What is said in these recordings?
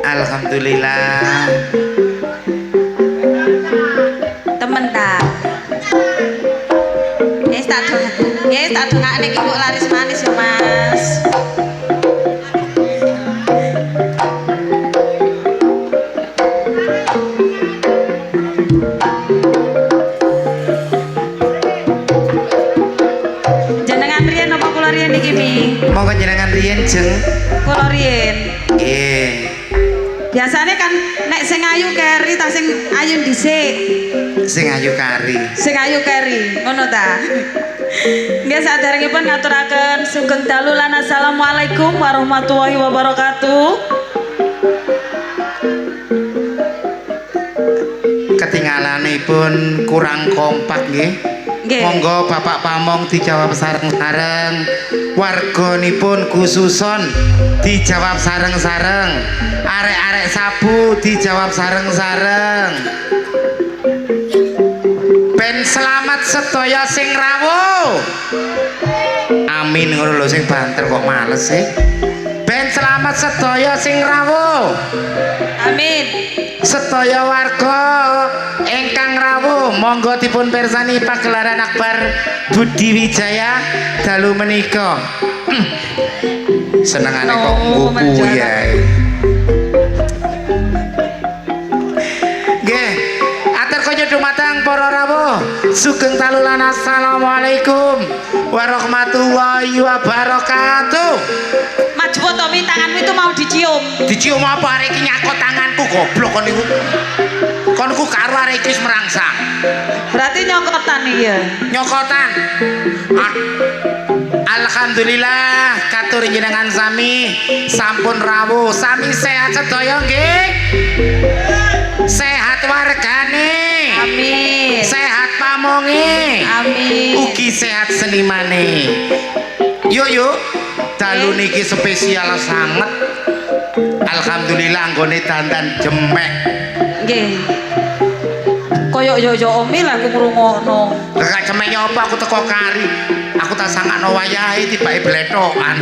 Alhamdulillah. Temen ta. Tak dongakne iki kok laris manis ya, Mas. Jenengan riyen apa kula riyen iki, Mi? Monggo jenengan riyen, Jeng. Kula riyen. Nggih. Biasanya kan nek sing ayu keri ta sing ayu dhisik. Sing ayu kari. Sing ayu keri, ngono ta? Nggih saderengipun ngaturaken sugeng dalu lan assalamualaikum warahmatullahi wabarakatuh. Ketinggalanipun kurang kompak nggih. Nggih. Monggo Bapak Pamong dijawab sareng-sareng. Warganipun khususon dijawab sareng-sareng. Arek-arek sabu dijawab sareng-sareng. Ben selamat sedaya sing rawuh. Amin ngono lho sing banter kok males sih. Ben selamat sedaya sing rawuh. Amin. Sedaya warga ingkang rawuh monggo dipun pirsani pagelaran akbar Budi Wijaya dalu menika. Senengane kok buku ya. Nggih, atur kaya dumateng para rawuh. Sugeng talulan assalamualaikum warahmatullahi wabarakatuh. Maju to Mi, tanganmu itu mau dicium. Dicium apa arek iki nyakot tanganku goblok kon niku. Kon ku karo arek iki wis merangsang. Berarti nyokotan iya. Nyokotan. Alhamdulillah katur jenengan sami sampun rawuh. Sami sehat sedaya nggih. Sehat wargane. Amin. Sehat pamonge. Amin. Ugi sehat senimane. Yuk. Dalu niki spesial sanget. Alhamdulillah anggone dandan jemek. Nggih. Koyok yo Omi lah aku ngrungokno. Gak cemeknya apa aku teko kari. Aku tak sangakno wayahe tibake blethokan.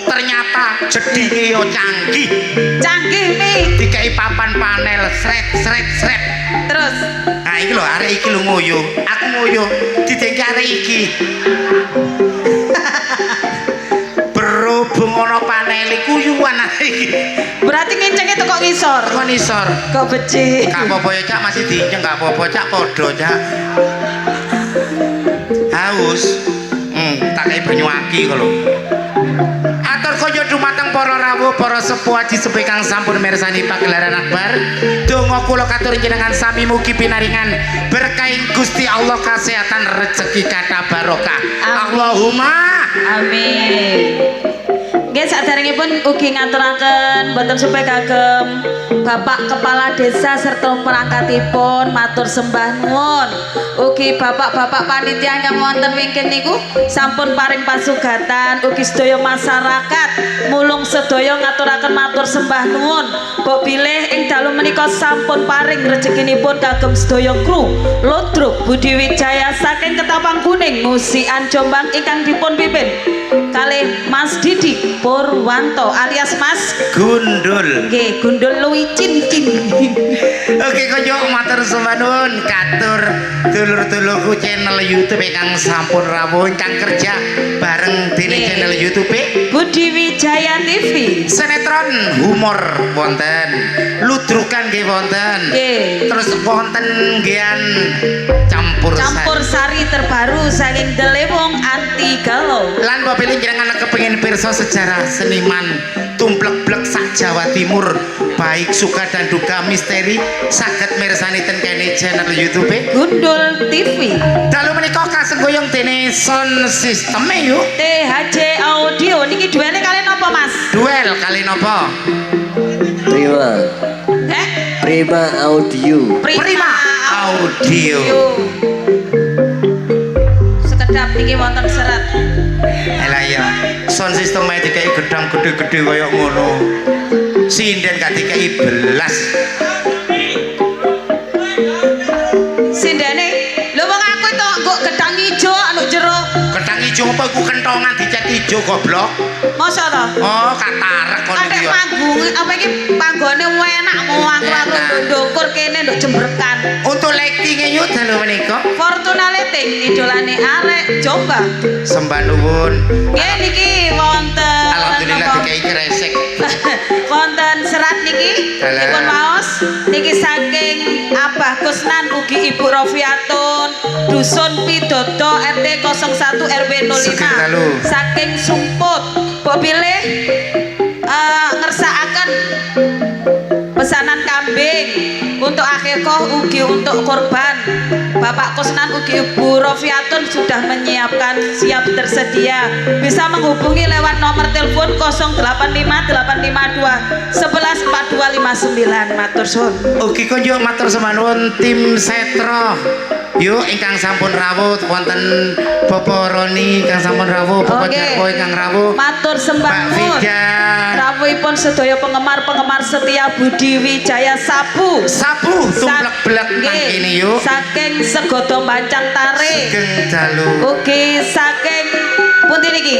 Ternyata jedinge yo canggih. Canggih Mi. Dikai papan panel sret. Terus Nah iki lho arek iki lho ngoyo. Aku ngoyo didengke arek iki. Berhubung ana panel iku yuwan arek iki. berarti ngincenge teko ngisor. Kok nisor. Kok becik. Gak apa-apa ya Cak, masih diinceng gak apa-apa Cak, podo Cak. Haus. Tak kayak banyu aki kalau. Atur kaya dumateng para rawuh, para sepuh aji sepuh kang sampun mirsani pagelaran akbar. Donga kula katur jenengan sami mugi pinaringan berkaing Gusti Allah kesehatan rezeki kata barokah. Allahumma Amin. Nggih saderengipun ugi ngaturaken boten supaya kagem Bapak Kepala Desa serta perangkatipun matur sembah nuwun. Ugi bapak-bapak panitia yang wonten wingking niku sampun paring pasugatan. Ugi sedaya masyarakat mulung sedaya ngaturaken matur sembah nuwun. Mbok bilih ing dalu menika sampun paring rezekinipun kagem sedaya kru Ludruk Budi Wijaya saking Ketapang Kuning Musikan Jombang ingkang dipun pimpin kalih Mas Didi Purwanto alias Mas Gundul. Nggih, Gundul luwih cincin. Oke kaya matur sembah nuwun katur dulur-dulurku channel YouTube kang sampun rawuh ingkang kerja bareng dene channel YouTube Budi Wijaya TV. sinetron humor wonten, ludrukan nggih wonten. Nggih. Terus wonten nggian campur Sari terbaru saking Delewong Anti Galau. lan mobil jenengan kepengin pirsa sejarah seniman tumplek-blek sak Jawa Timur baik suka dan duka misteri saged mirsani ten kene channel YouTube Gundul TV. dalu menika kasenggoyong dene sound system yuk THJ Audio niki duele kalian apa Mas? duel kali napa Prima Audio. Prima Audio. Sekedap niki wonten serat. Elah ya sound system ae dikai gedang gede-gede kaya ngono sinden gak dikai belas Sindene lho wong aku itu kok gedang ijo anu jero. gedang ijo apa iku kentongan diceki ijo goblok. Masa to? Oh, katarek kon Adek iki. manggung apa iki panggone enak mau aku ndukur kene nduk jembrekan. Untuk lighting yuk dalu menika. Fortuna Lighting idolane arek Jombang. Sembah nuwun. Nggih niki wonten Alhamdulillah napa? dikai kresek. Wonten serat niki Alah. dipun maos niki saking Abah Kusnan ugi Ibu Rofiatun Dusun Pidodo RT 01 RW 05 Sugeng dalu. saking Sumput mbok pilih ngersakaken pesanan kambing untuk akikah ugi untuk korban. Bapak Kusnan ugi Ibu Rofiatun sudah menyiapkan siap tersedia. Bisa menghubungi lewat nomor telepon 085852 114259. Matur suwun. Ugi konjuk matur sembah nuwun tim Setro. Yuk ingkang sampun rawuh wonten Bapak Roni ingkang sampun rawuh, Bapak Oke. Jarko ingkang rawuh. Matur sembah Mbak nuwun. Vida. Rawuhipun sedaya penggemar-penggemar setia Budi Wijaya Sapu. Sapu tumplek-blek nang Nggih, kene yuk. saking Segodo Bancang Tare. Sugeng dalu. Ugi saking pundi niki?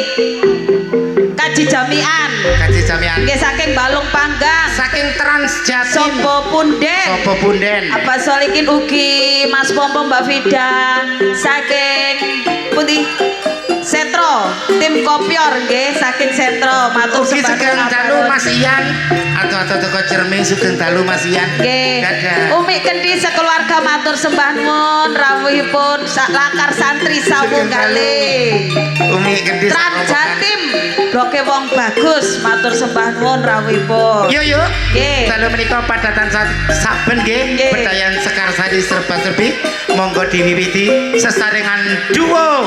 Kaji Jamian. Kaji Jamian. Nggih saking Balung Panggang. Saking Trans Jatim. Sopo Punden. Sopo Punden. Apa solikin ugi Mas Pompom Mbak Vida saking pundi? Setro, tim Kopior nggih saking Setro. Matur Ugi sembah sugeng nuwun dalu aturun. Mas Ian. Atau teko Cerming sugeng dalu Mas Ian. Nggih. Dadah. Umi Kendi sekeluarga matur sembah nuwun rawuhipun lakar santri sawung kalih. Umi Gendis. Trans Jatim bloke wong bagus matur sembah nuwun rawuhipun. Yuk yuk. Nggih. Dalu menika padatan saben nggih. Nggih. Bedayan Sekarsari serba-serbi. Monggo diwiwiti sesarengan duo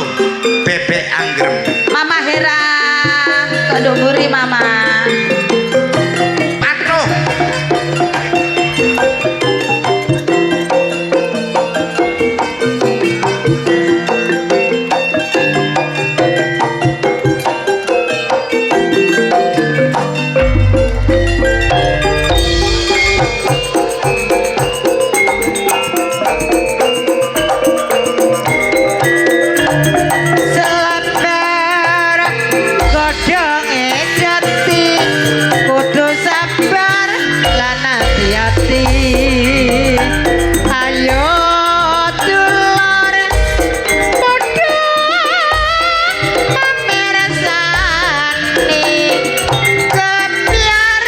Bebek Anggrem. Mama Hera keduburi Mama. Patuh. Selebar godhonge jati kudu sabar lan hati-hati. Ayo dulur padha pamirsani kebiar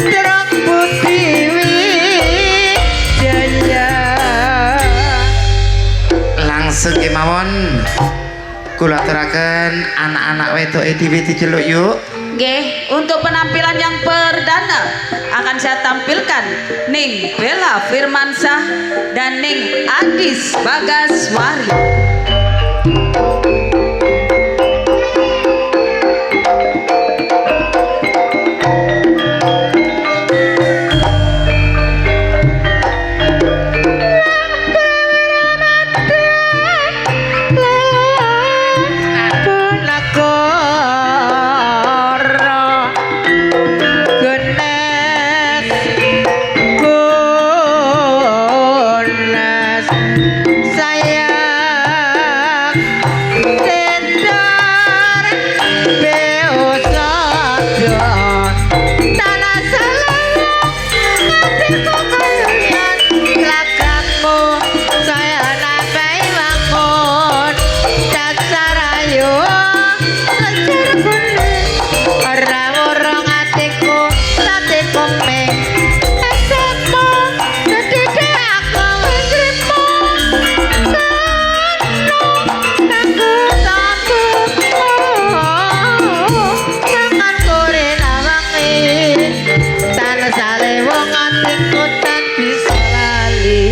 terang budi wijaya. Langsung kemawon kula aturaken anak-anak wedoke dhewe diceluk yuk. Nggih, untuk penampilan yang perdana akan saya tampilkan Ning Bella Firmansyah dan Ning Adis Bagaswari. Punagara genes gunes sayang tendar beosadon tanah salayang hatiku kayuyan lagamu saya nakai bangun dasar ayu lancar kuning orang-orang hatiku tadi komeng esamu sedih aku menerimu jangan kore nawangi tanah sale wong hatiku tan bisa lali.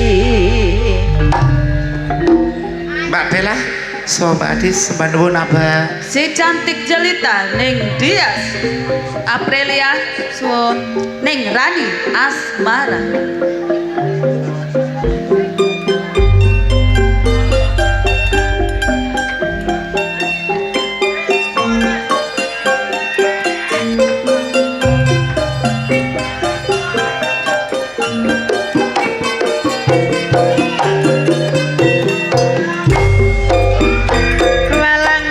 Mbak Bella, so Mbak Adis sembah nuwun Abah. Si cantik jelita Ning Dias Aprilia suwun Ning Rani Asmara. Walang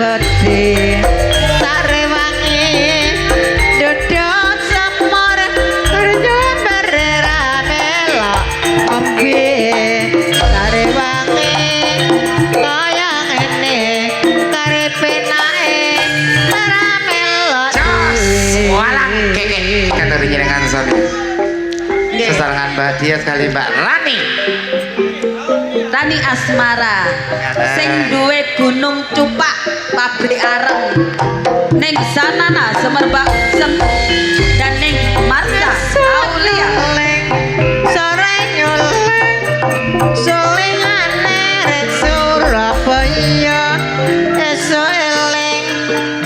abadi sarewangi duduk semur kerja berramela ombe sarewangi kaya ngene karepe nae ramela walang keke katur jenengan sami sesarengan Mbak Dia sekali Mbak Rani Rani Asmara sing duwe gunung cupak pabrik areng ning sanana semerbak sem dan ning Marta Aulia sore nyoleng solengane rek Surabaya esuk eling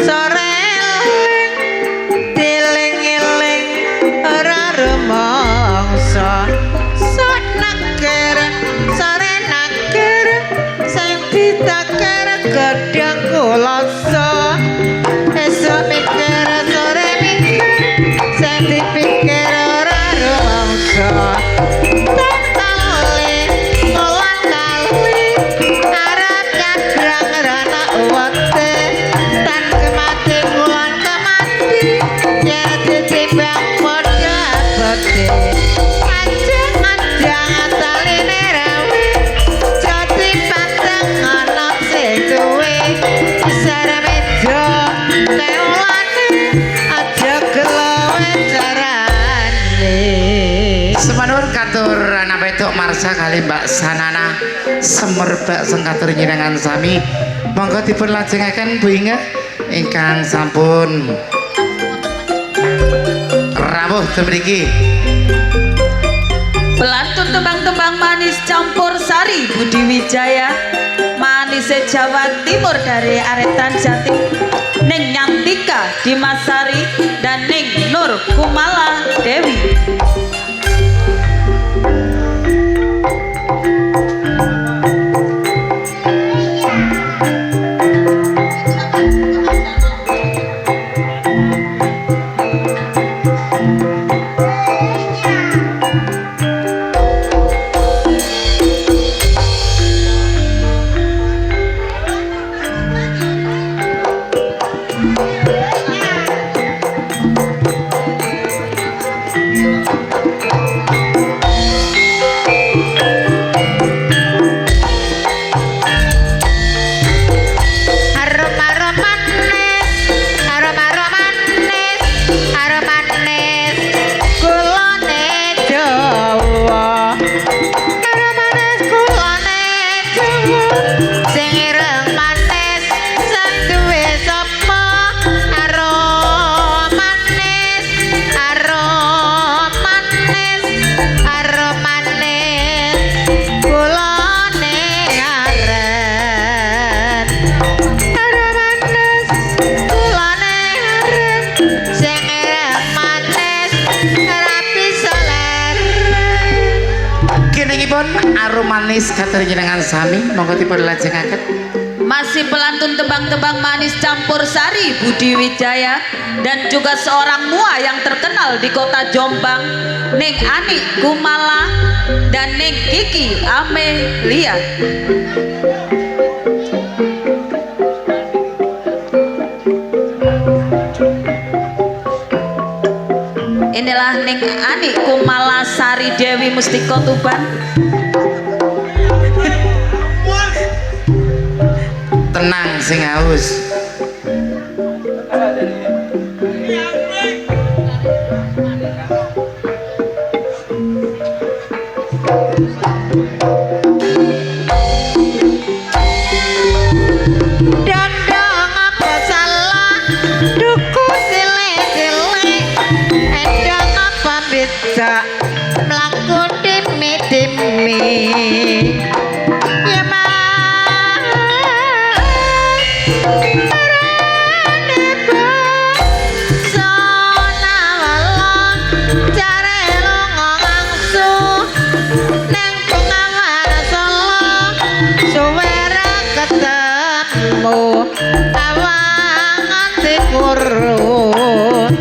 sore eling dieling-eling ora rumangsa sok naker sore naker sing ditaker gedang kulasa esuk mikir sore mikir sing dipikir ora rumangsa tan kali kolan kali arep nyabrang rana uwate tan kemati kulon kemati yen ditimbang padha abadi ajeng-ajeng taline rawi jati pateng ana sing duwe sare meja keulane aja gelawe carane semanur katur anak wedok Marsha kali Mbak Sanana semerbak sengkatur jenengan sami monggo dipun lajengaken Bu Inge ingkang sampun rawuh temriki pelantun tembang-tembang manis campur sari Budi Wijaya manis Jawa Timur dari Aretan Jatim Ning Nyantika Dimasari dan Ning Nur Kumala Dewi arum manis katur jenengan sami monggo dipun lajengaken masih pelantun tembang-tembang manis campur sari Budi Wijaya dan juga seorang mua yang terkenal di kota Jombang Ning Ani Kumala dan Ning Kiki Amelia. Inilah Ning Ani Kumala Sari Dewi Mustiko Tuban. tenang sing haus Dandang apa salah duku cilik-cilik endang apa bisa mlaku dimi-dimi ya mas parane sona walong jare lunga ngangsu neng pengawan Solo suwera ketemu awang ati kurun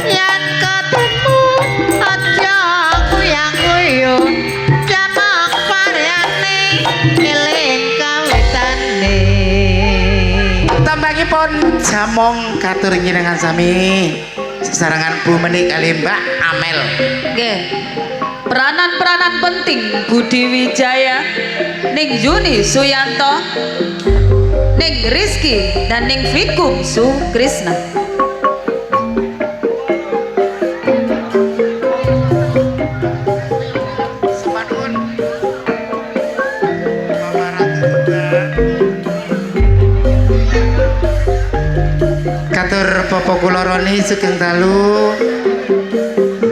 yen ketemu aja kuyang-kuyung jamang variane eling kawitane tambah Kenangipun jamong katur njenengan sami sesarengan Bu Menik kali Mbak Amel. Nggih. Peranan-peranan penting Budi Wijaya, Ning Yuni Suyanto, Ning Rizky dan Ning Vikum Sukrisna. Semanun. Mama Ratu juga. Katur Bapak kula Roni sugeng dalu.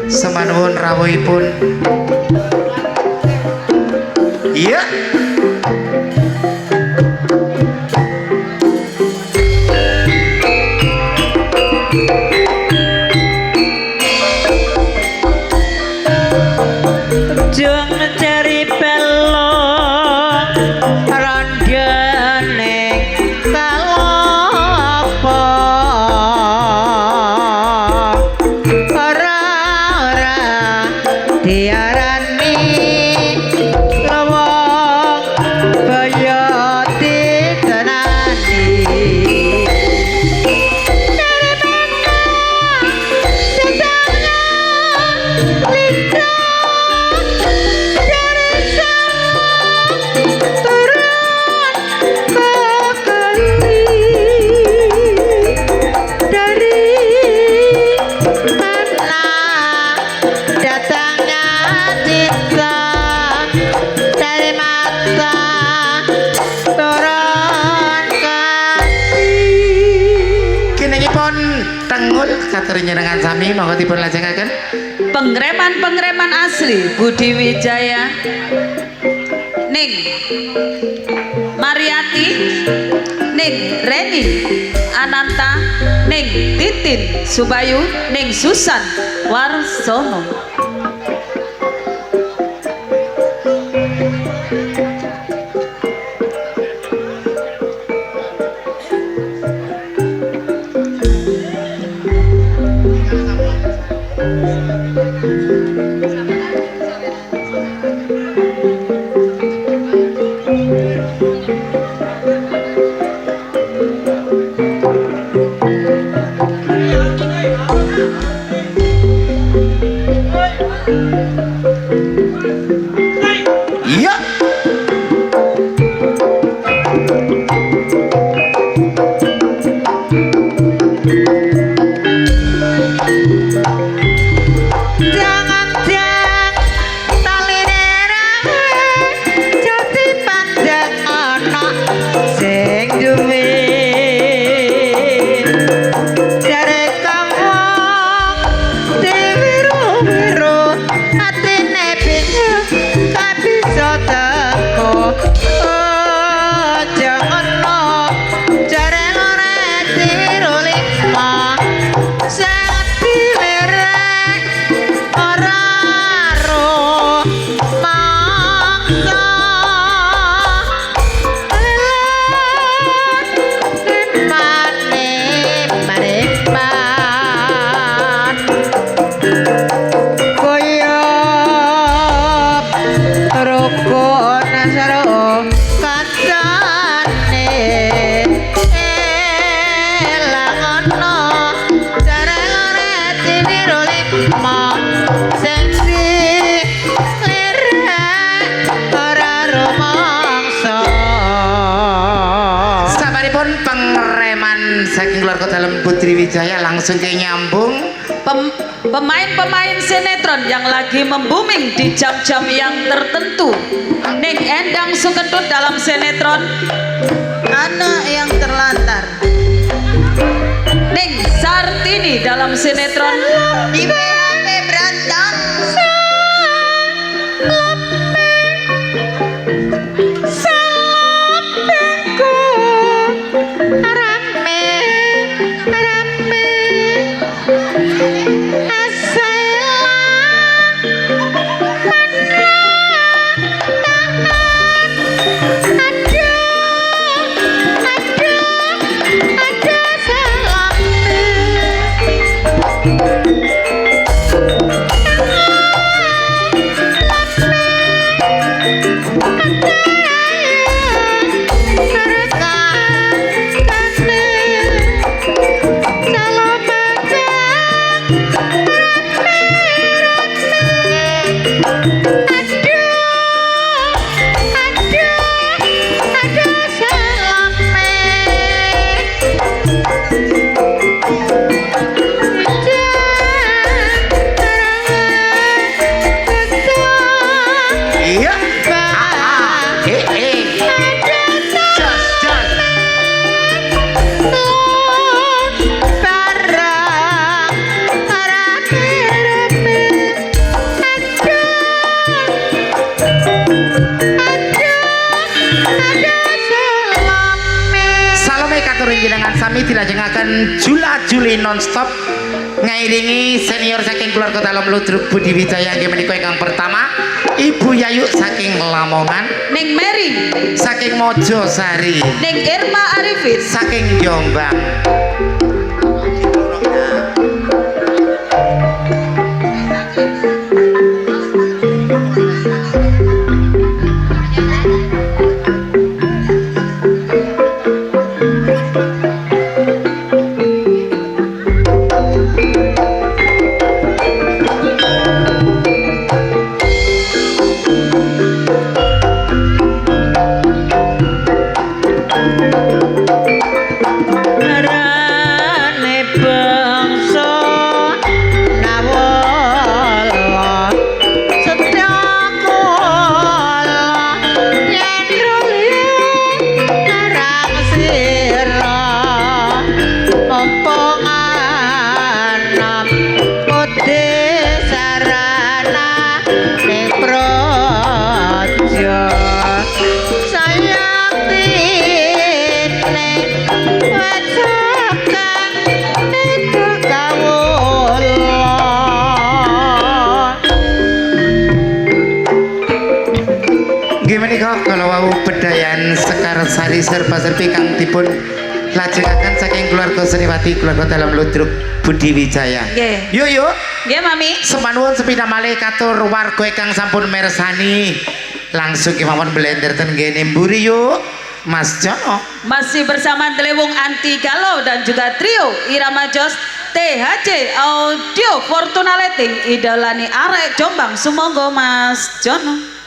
Semanuwun rawuhipun. Iya. Jung cari pelo rondane kalopo ora diarani lawang baya ditenani dari mana datangnya lidah Tengul katur njenengan sami monggo dipun lajengaken. Pengreman-pengreman asli Budi Wijaya, Ning Mariati, Ning Reni Ananta, Ning Titin Subayu, Ning Susan Warsono. Iya. Jangan-jangan taline rawe jati pandang ana sing duwe jare kamu diwiru-wiru atine bingung gak bisa teko jangan no jare ngorek dirulima sing dilerek ora ro mangsa mane marepan koyop rukun saro kancane elangono jare loret diniru lima sing dilirek ora rumangsa Sabaripun pengreman saking keluarga dalam Putri Wijaya langsung ke nyambung. Pemain-pemain sinetron yang lagi membuming di jam-jam yang tertentu. Ning Endang Suketut dalam sinetron Anak yang Terlantar, Ning Sartini dalam sinetron di PHP berantem sampeku rame sami dilajengaken Jula Juli nonstop ngairingi senior saking keluarga dalam Ludruk Budi Wijaya nggih menika ingkang pertama Ibu Yayu saking Lamongan, Ning Mary, saking Mojosari, Ning Irma Arifin, saking Jombang. Sari serba serbi kang dipun lajengaken saking keluarga Sriwati keluarga dalam Ludruk Budi Wijaya. Nggih. Yuk. Nggih, Mami. Sepanuwun sepindah malih katur warga ingkang sampun mirsani langsung kemawon blender ten ngene mburi yuk. Mas Jono. Masih bersama Delewung Anti Galau dan juga trio Irama Jos THC Audio Fortuna Lighting idolani arek Jombang. Sumangga Mas Jono.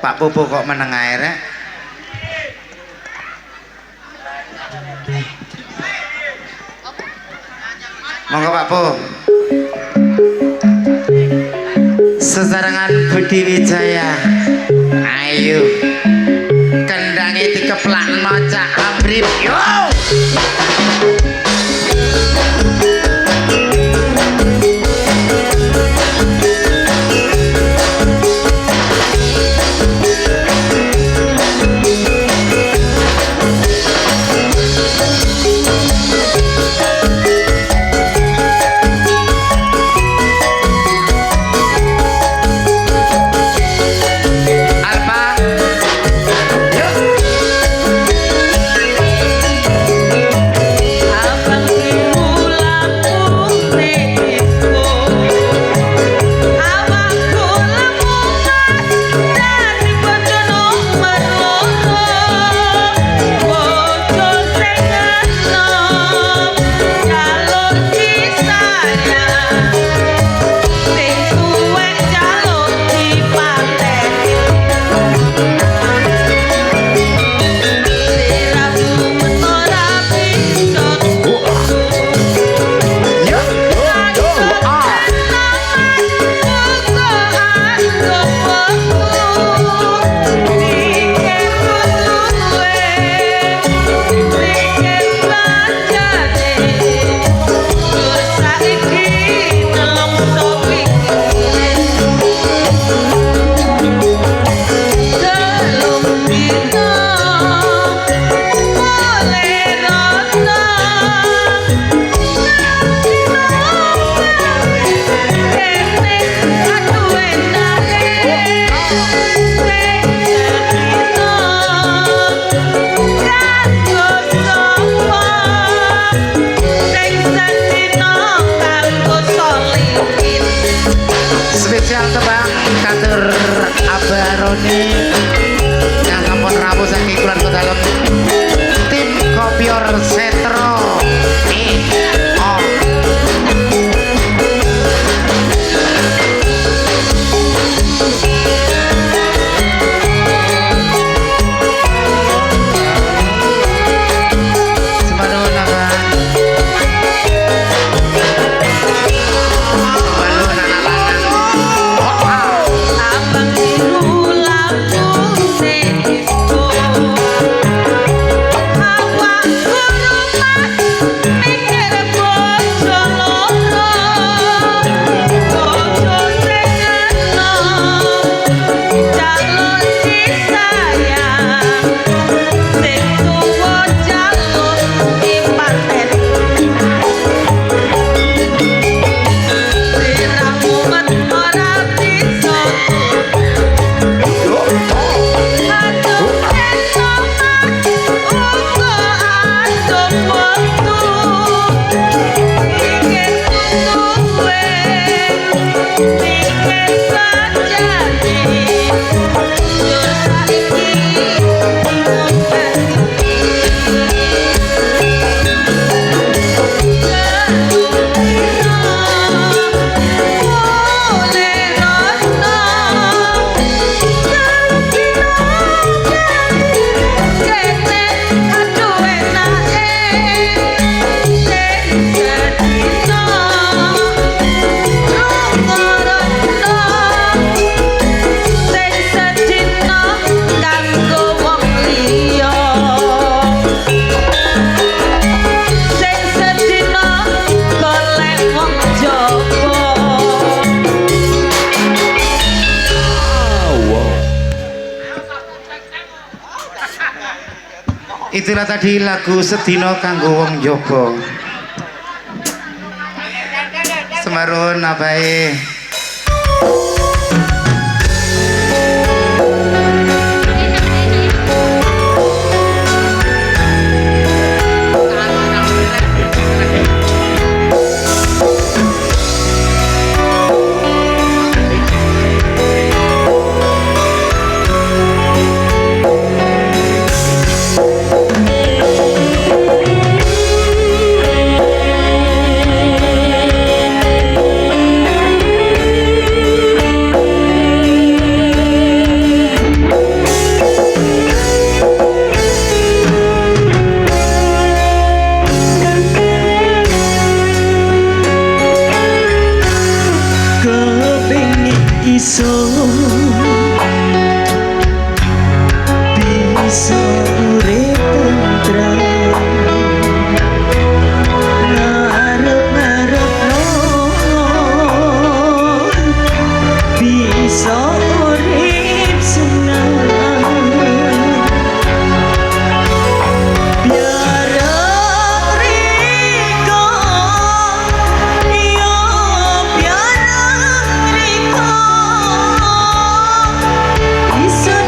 Pak Pupu kok meneng ae rek. Monggo Pak Pu. Sesarengan Budi Wijaya. Ayo. Kendange dikeplakno Cak Amrip. Yo. Spesial tebang katur Abaroni yang sampun rawuh saking Kulon Kodalem tim Kopior Setro Itulah tadi lagu Sedino kanggo wong Jogo. Semarun abae. bisa urip tentrem ngarep-ngarepno bisa urip seneng biar riko yo biar riko bisa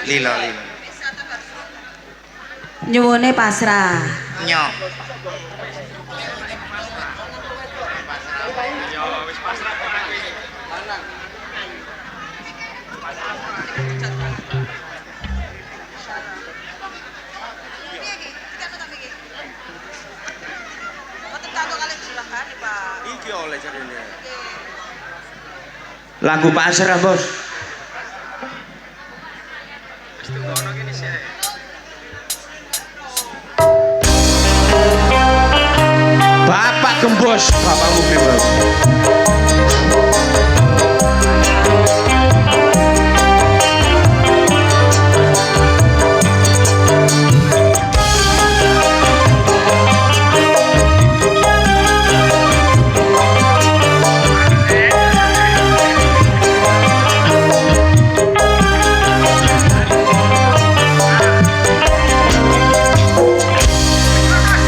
Lilo lilo. Nyuwune pasrah. Nyok. Lagu pasrah bos. Bapak gembos, bapakmu gembos.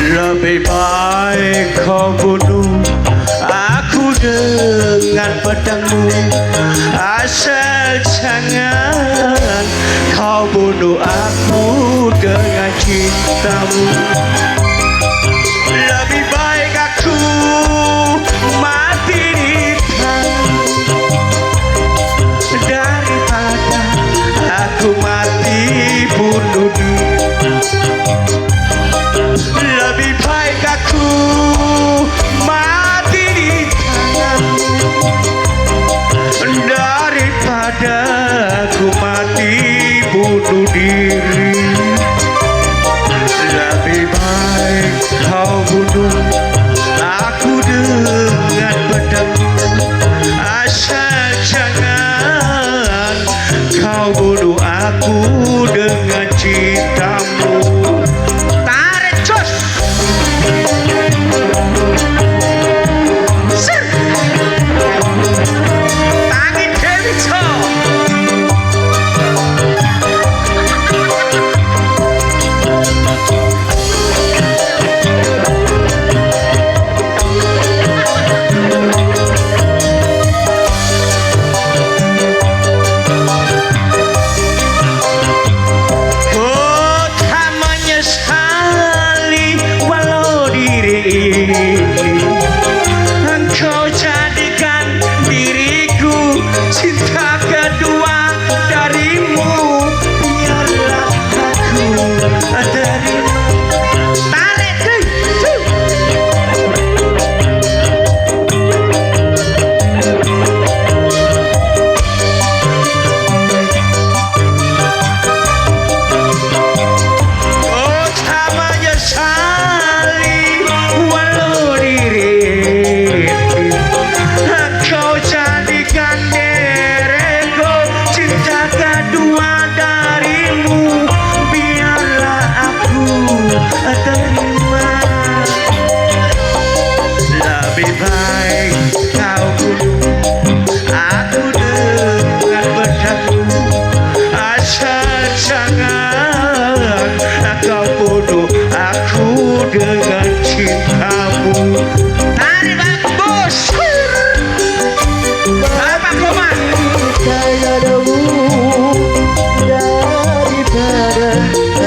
Lebih baik kau bunuh aku dengan pedangmu, asal jangan kau bunuh aku dengan cintamu. Lebih baik aku mati di tanganmu daripada aku mati bunuh diri. Lebih baik aku mati di tanganmu daripada aku mati bunuh diri. Lebih baik kau bunuh aku dengan pedangmu, asal jangan kau bunuh aku dengan cintamu. Engkau jadikan diriku cinta kedua darimu, biarlah aku terima. Tarik oh tak menyesali walau diri kau jadikan diriku cinta kedua darimu, biarlah aku terima. Lebih baik kau bunuh aku dengan pedangmu, asal jangan kau bunuh aku dengan cintamu. Tarik Pak Bos. Bapak Komar. Kayadamu daripada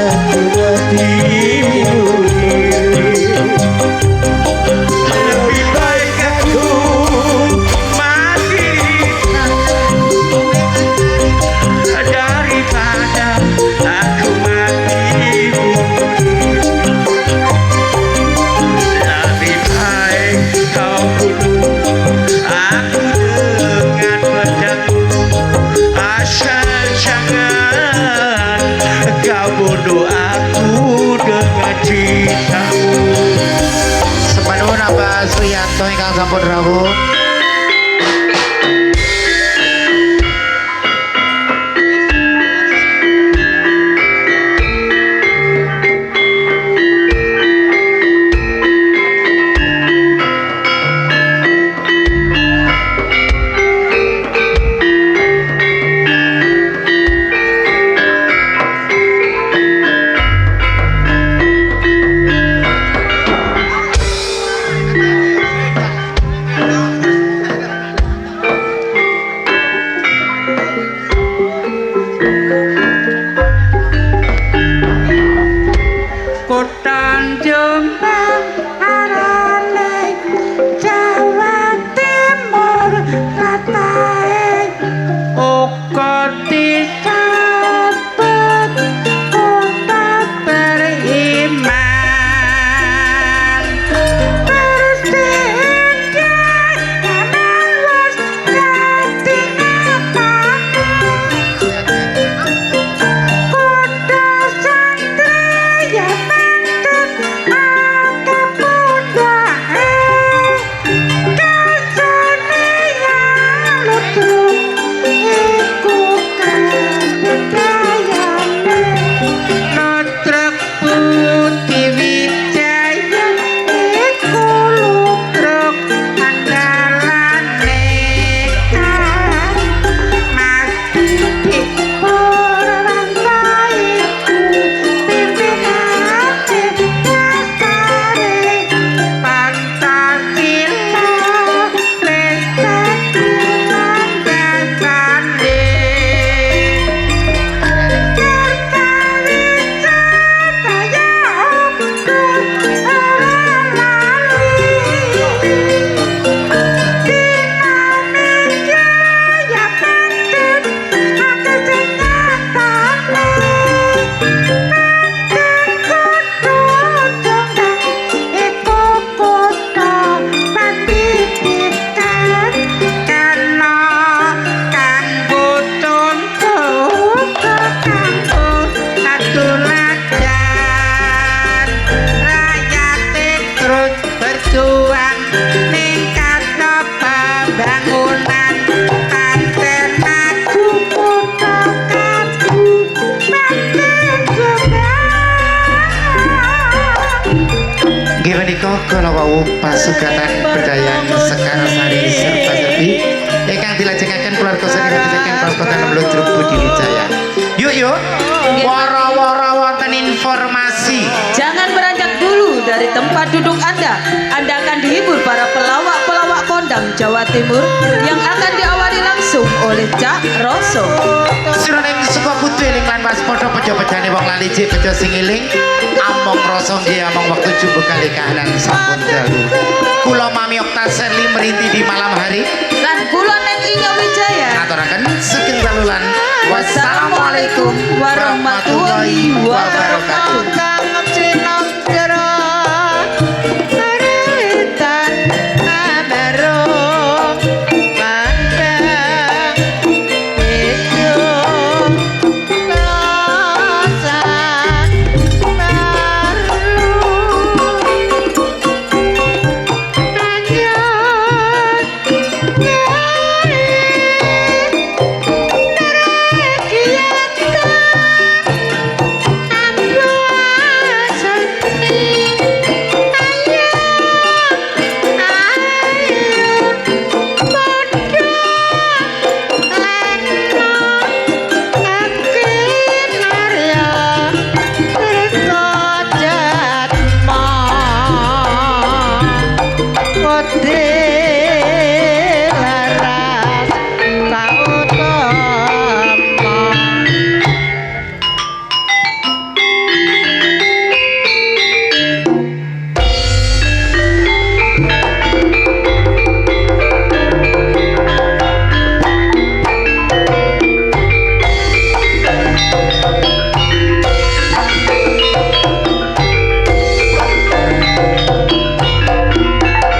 aku mati bunuh diri. Lebih baik aku mati di tanganmu daripada aku mati bunuh diri. Lebih baik kau bunuh aku dengan pedangmu, asal jangan kau bunuh aku dengan cintamu. Sepanuhun Abah Suyanto ingkang sampun rawuh. rawuh pasugatan bedayan Sekar Sari serta serbi ingkang dilajengaken keluarga saking saking Paskotan Blodruk Budi Wijaya. Yuk wara-wara wonten informasi. Jangan beranjak dulu dari tempat duduk Anda. Anda akan dihibur para pelawak-pelawak kondang Jawa Timur yang akan diawali langsung oleh Cak Roso. Siraning suka kudu eling lan waspada pejo-pejane wong lali jek pejo sing eling among rasa nggih among wektu jumbo kali kahanan sampun dalu. Kula Mami Okta Serli merinti di malam hari Lan kula Neng Inyo Wijaya. ngaturaken sugeng dalulan. Wassalamualaikum warahmatullahi wabarakatuh.